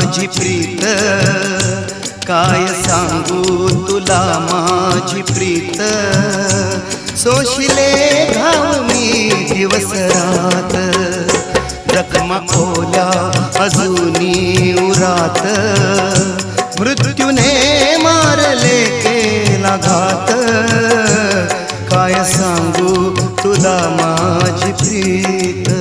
माझी प्रीत, काय सांगू तुला माझी प्रीत. सोशिले घाव मी दिवस रात, जखमा ओल्या अजूनी उरात. मृत्यूने मारले केला घात, काय सांगू तुला माझी प्रीत.